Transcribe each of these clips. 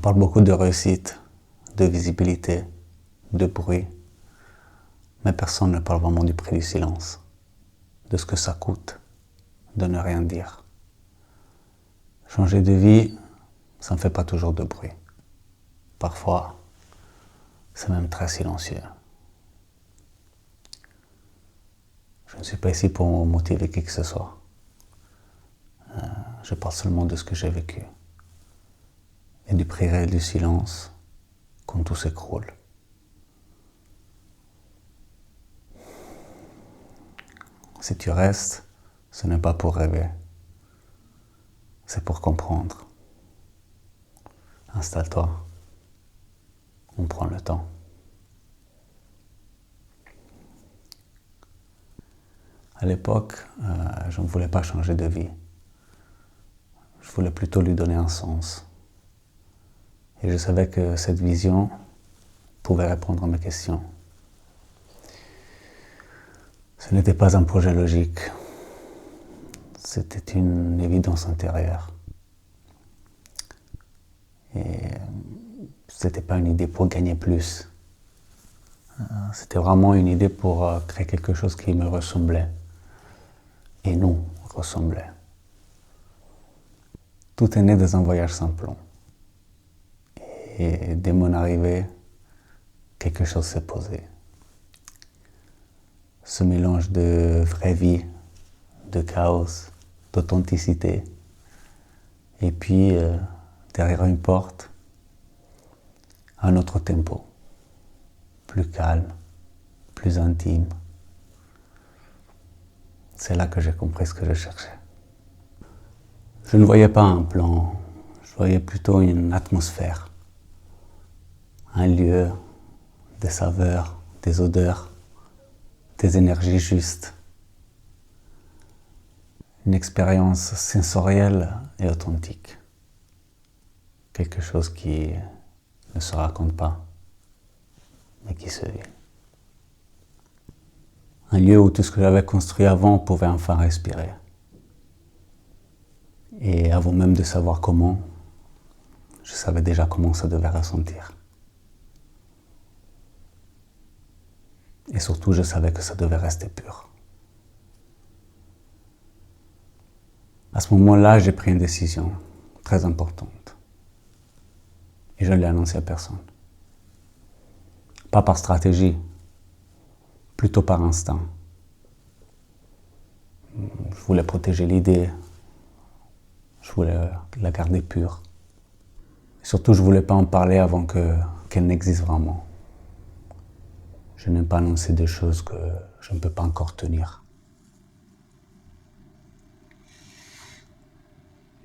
parle beaucoup de réussite, de visibilité, de bruit, mais personne ne parle vraiment du prix du silence, de ce que ça coûte de ne rien dire. Changer de vie, ça ne fait pas toujours de bruit. Parfois, c'est même très silencieux. Je ne suis pas ici pour motiver qui que ce soit. Je parle seulement de ce que j'ai vécu. Et du prix réel du silence quand tout s'écroule. Si tu restes, ce n'est pas pour rêver. C'est pour comprendre. Installe-toi. On prend le temps. À l'époque, je ne voulais pas changer de vie. Je voulais plutôt lui donner un sens. Et je savais que cette vision pouvait répondre à mes questions. Ce n'était pas un projet logique. C'était une évidence intérieure. Et ce n'était pas une idée pour gagner plus. C'était vraiment une idée pour créer quelque chose qui me ressemblait. Et nous ressemblait. Tout est né dans un voyage sans plan. Et dès mon arrivée, quelque chose s'est posé. Ce mélange de vraie vie, de chaos, d'authenticité. Et puis, derrière une porte, un autre tempo. Plus calme, plus intime. C'est là que j'ai compris ce que je cherchais. Je ne voyais pas un plan, je voyais plutôt une atmosphère. Un lieu, des saveurs, des odeurs, des énergies justes. Une expérience sensorielle et authentique. Quelque chose qui ne se raconte pas, mais qui se vit. Un lieu où tout ce que j'avais construit avant pouvait enfin respirer. Et avant même de savoir comment, je savais déjà comment ça devait ressentir. Et surtout, je savais que ça devait rester pur. À ce moment-là, j'ai pris une décision très importante. Et je ne l'ai annoncée à personne. Pas par stratégie, plutôt par instinct. Je voulais protéger l'idée, je voulais la garder pure. Et surtout, je ne voulais pas en parler avant qu'elle n'existe vraiment. Je n'aime pas annoncer des choses que je ne peux pas encore tenir.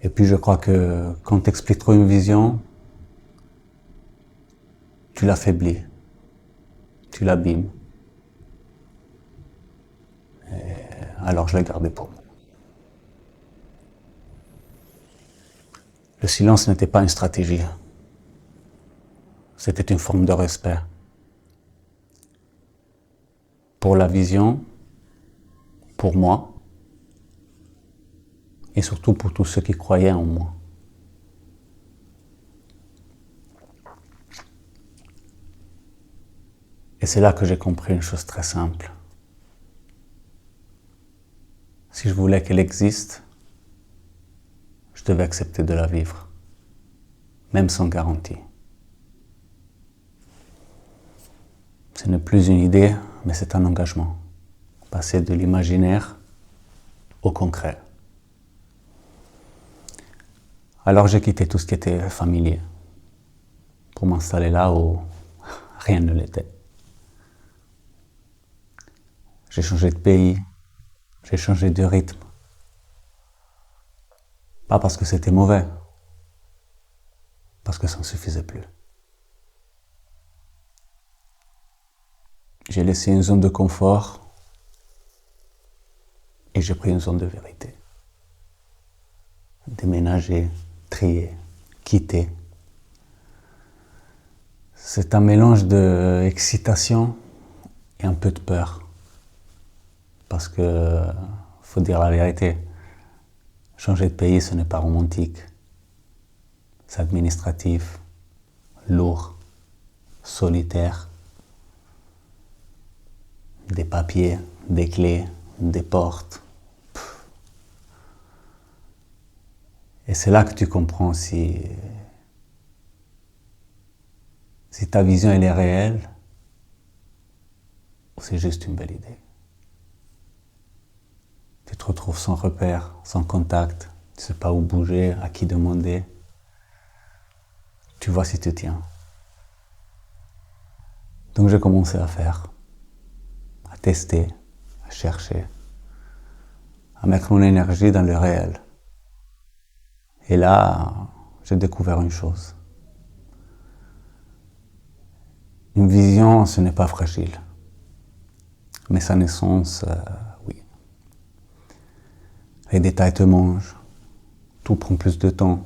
Et puis je crois que quand tu expliques trop une vision, tu l'affaiblis, tu l'abîmes. Alors je l'ai gardé pour moi. Le silence n'était pas une stratégie. C'était une forme de respect. Pour la vision, pour moi, et surtout pour tous ceux qui croyaient en moi. Et c'est là que j'ai compris une chose très simple. Si je voulais qu'elle existe, je devais accepter de la vivre, même sans garantie. Ce n'est plus une idée, mais c'est un engagement. Passer de l'imaginaire au concret. Alors j'ai quitté tout ce qui était familier pour m'installer là où rien ne l'était. J'ai changé de pays, j'ai changé de rythme. Pas parce que c'était mauvais, parce que ça ne suffisait plus. J'ai laissé une zone de confort et j'ai pris une zone de vérité. Déménager, trier, quitter. C'est un mélange d'excitation et un peu de peur. Parce que, faut dire la vérité, changer de pays, ce n'est pas romantique. C'est administratif, lourd, solitaire, des papiers, des clés, des portes. Et c'est là que tu comprends si ta vision elle est réelle ou c'est juste une belle idée. Tu te retrouves sans repère, sans contact, tu ne sais pas où bouger, à qui demander. Tu vois si tu tiens. Donc j'ai commencé à faire, à tester, à chercher, à mettre mon énergie dans le réel. Et là, j'ai découvert une chose. Une vision, ce n'est pas fragile. Mais sa naissance, oui. Les détails te mangent. Tout prend plus de temps.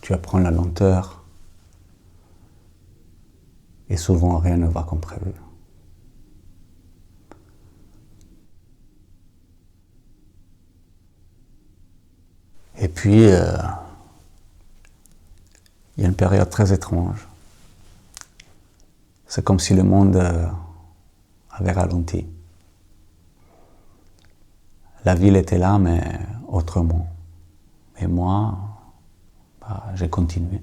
Tu apprends la lenteur. Et souvent, rien ne va comme prévu. Et puis, il y a une période très étrange. C'est comme si le monde avait ralenti. La ville était là, mais autrement. Et moi, j'ai continué.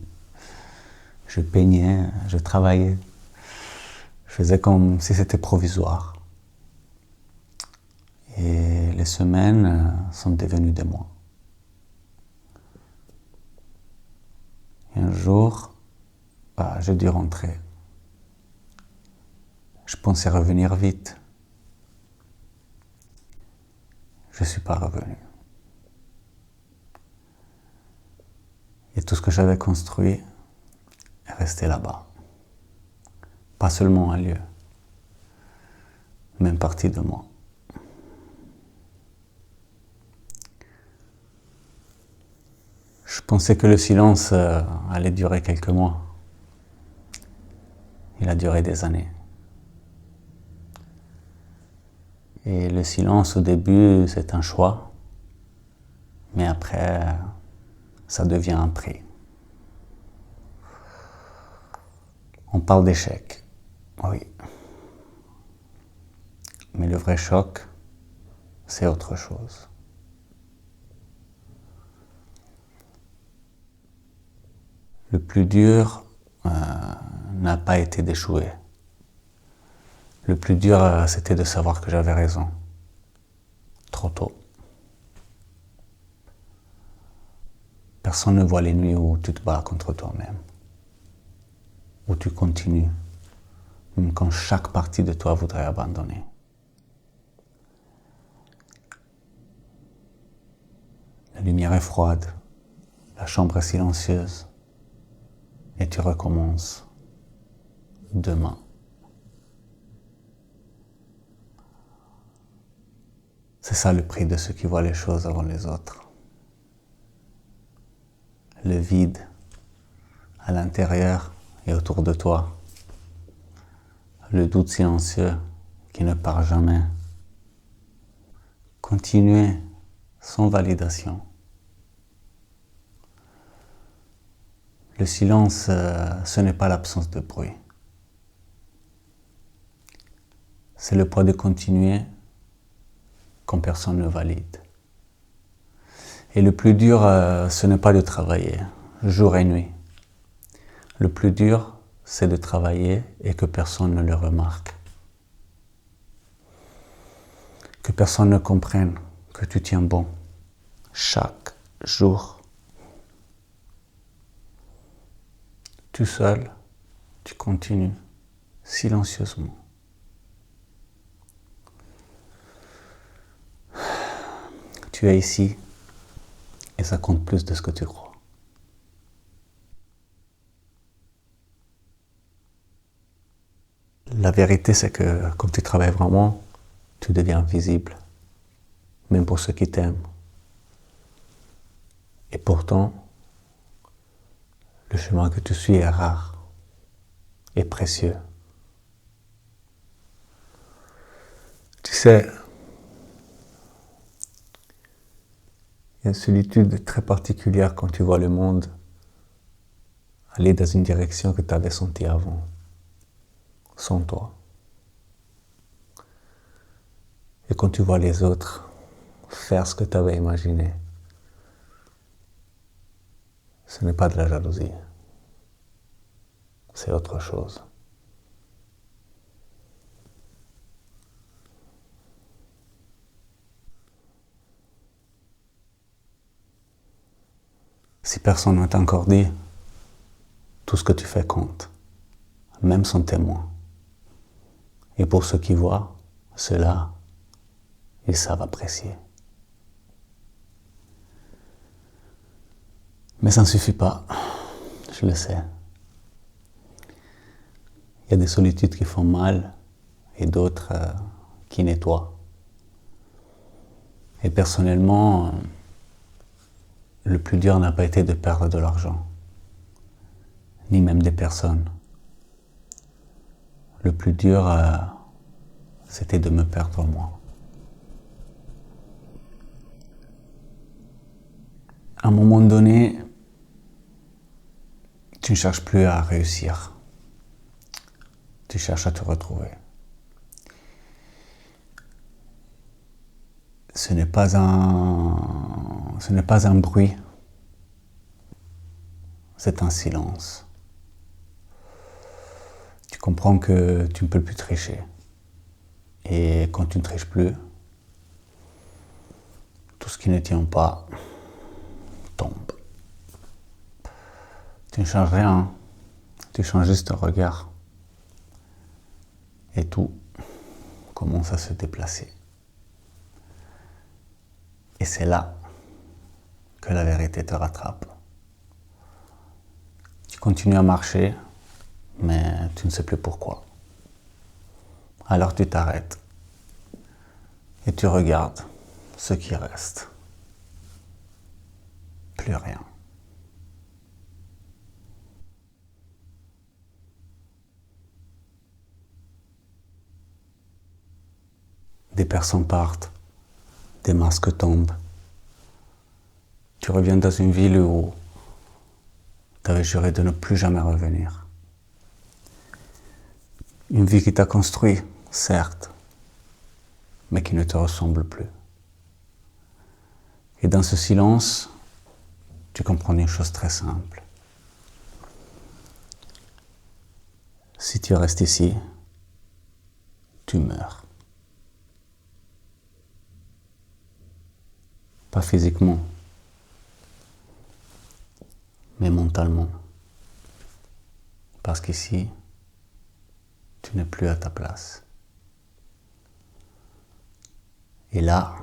Je peignais, je travaillais. Je faisais comme si c'était provisoire. Et les semaines sont devenues des mois. Et un jour, j'ai dû rentrer. Je pensais revenir vite. Je ne suis pas revenu. Et tout ce que j'avais construit est resté là-bas. Pas seulement un lieu, mais une partie de moi. Je pensais que le silence allait durer quelques mois. Il a duré des années. Et le silence au début, c'est un choix, mais après, ça devient un prix. On parle d'échec, oui. Mais le vrai choc, c'est autre chose. Le plus dur n'a pas été d'échouer. Le plus dur, c'était de savoir que j'avais raison. Trop tôt. Personne ne voit les nuits où tu te bats contre toi-même. Où tu continues, même quand chaque partie de toi voudrait abandonner. La lumière est froide, la chambre est silencieuse, et tu recommences demain. C'est ça le prix de ceux qui voient les choses avant les autres. Le vide à l'intérieur et autour de toi. Le doute silencieux qui ne part jamais. Continuer sans validation. Le silence, ce n'est pas l'absence de bruit. C'est le poids de continuer quand personne ne valide. Et le plus dur, ce n'est pas de travailler, jour et nuit. Le plus dur, c'est de travailler et que personne ne le remarque. Que personne ne comprenne que tu tiens bon chaque jour. Tout seul, tu continues silencieusement. Tu es ici et ça compte plus de ce que tu crois. La vérité, c'est que quand tu travailles vraiment, tu deviens visible, même pour ceux qui t'aiment. Et pourtant, le chemin que tu suis est rare et précieux. Tu sais, il y a une solitude très particulière quand tu vois le monde aller dans une direction que tu avais sentie avant, sans toi. Et quand tu vois les autres faire ce que tu avais imaginé, ce n'est pas de la jalousie, c'est autre chose. Si personne ne t'a encore dit, tout ce que tu fais compte, même sans témoin. Et pour ceux qui voient, ceux-là, ils savent apprécier. Mais ça ne suffit pas, je le sais. Il y a des solitudes qui font mal et d'autres qui nettoient. Et personnellement, le plus dur n'a pas été de perdre de l'argent, ni même des personnes. Le plus dur, c'était de me perdre moi. À un moment donné, tu ne cherches plus à réussir. Tu cherches à te retrouver. Ce n'est pas un bruit, c'est un silence. Tu comprends que tu ne peux plus tricher. Et quand tu ne triches plus, tout ce qui ne tient pas tombe. Tu ne changes rien, tu changes juste ton regard. Et tout commence à se déplacer. Et c'est là que la vérité te rattrape. Tu continues à marcher, mais tu ne sais plus pourquoi. Alors tu t'arrêtes et tu regardes ce qui reste. Plus rien. Des personnes partent, des masques tombent. Tu reviens dans une ville où tu avais juré de ne plus jamais revenir. Une vie qui t'a construit, certes, mais qui ne te ressemble plus. Et dans ce silence, tu comprends une chose très simple. Si tu restes ici, tu meurs. Pas physiquement, mais mentalement. Parce qu'ici, tu n'es plus à ta place. Et là,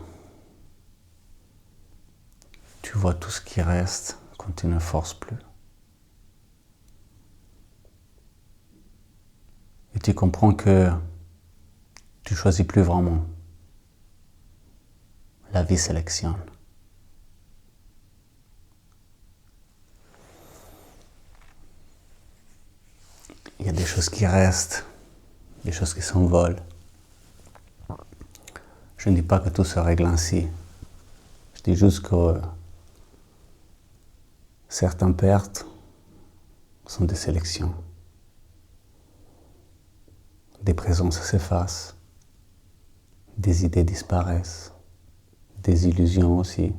tu vois tout ce qui reste quand tu ne forces plus. Et tu comprends que tu choisis plus vraiment. La vie sélectionne. Il y a des choses qui restent, des choses qui s'envolent. Je ne dis pas que tout se règle ainsi. Je dis juste que certaines pertes sont des sélections. Des présences s'effacent, des idées disparaissent, des illusions aussi.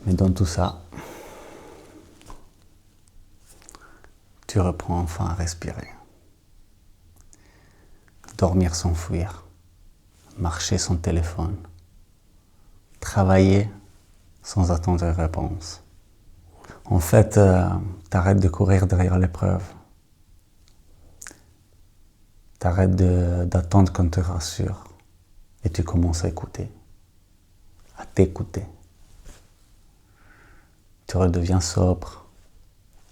Mais dans tout ça, tu reprends enfin à respirer. Dormir sans fuir, marcher sans téléphone, travailler sans attendre une réponse. En fait, t'arrêtes de courir derrière l'épreuve. T'arrêtes d'attendre qu'on te rassure. Et tu commences à écouter, à t'écouter. Tu redeviens sobre,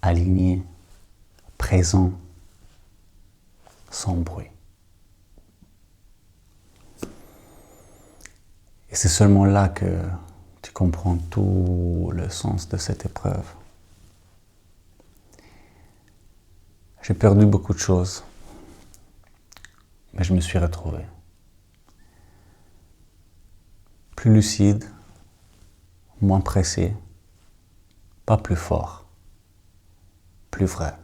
aligné, présent, sans bruit. Et c'est seulement là que tu comprends tout le sens de cette épreuve. J'ai perdu beaucoup de choses, mais je me suis retrouvé. Plus lucide, moins pressé, pas plus fort, plus vrai.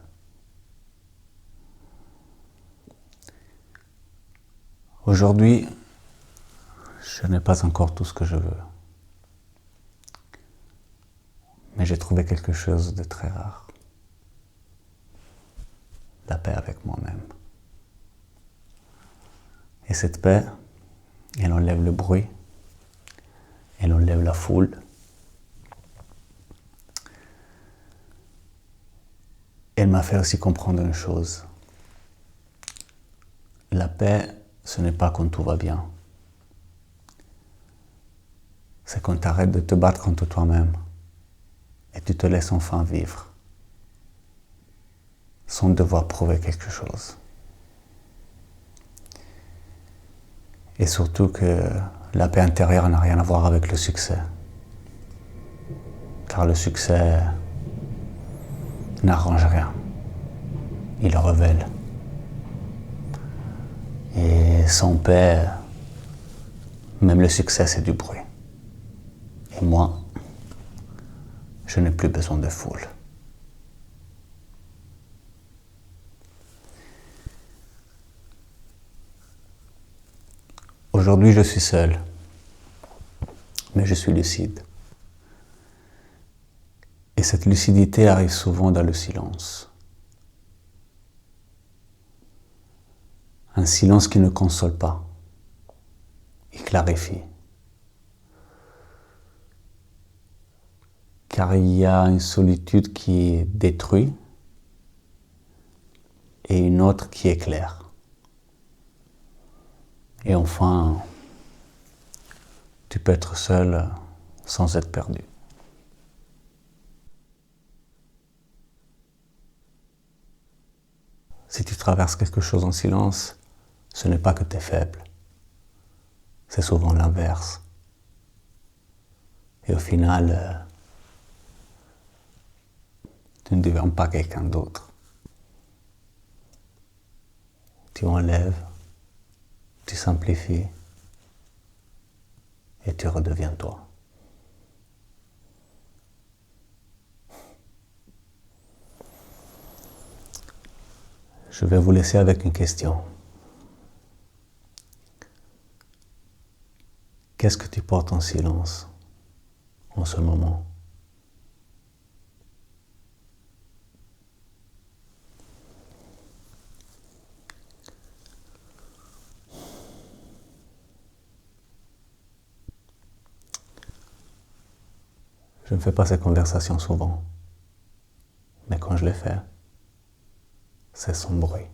Aujourd'hui, je n'ai pas encore tout ce que je veux, mais j'ai trouvé quelque chose de très rare. La paix avec moi-même. Et cette paix, elle enlève le bruit, elle enlève la foule, elle m'a fait aussi comprendre une chose. La paix, ce n'est pas quand tout va bien. C'est quand tu arrêtes de te battre contre toi-même et tu te laisses enfin vivre, sans devoir prouver quelque chose. Et surtout que la paix intérieure n'a rien à voir avec le succès. Car le succès n'arrange rien. Il révèle. Et sans paix, même le succès, c'est du bruit. Et moi, je n'ai plus besoin de foule. Aujourd'hui, je suis seul, mais je suis lucide. Et cette lucidité arrive souvent dans le silence. Un silence qui ne console pas, il clarifie. Car il y a une solitude qui détruit et une autre qui éclaire. Et enfin, tu peux être seul sans être perdu. Si tu traverses quelque chose en silence, ce n'est pas que tu es faible. C'est souvent l'inverse. Et au final, tu ne deviens pas quelqu'un d'autre. Tu enlèves, tu simplifies et tu redeviens toi. Je vais vous laisser avec une question. Qu'est-ce que tu portes en silence en ce moment? Je ne fais pas ces conversations souvent, mais quand je les fais, c'est sans bruit.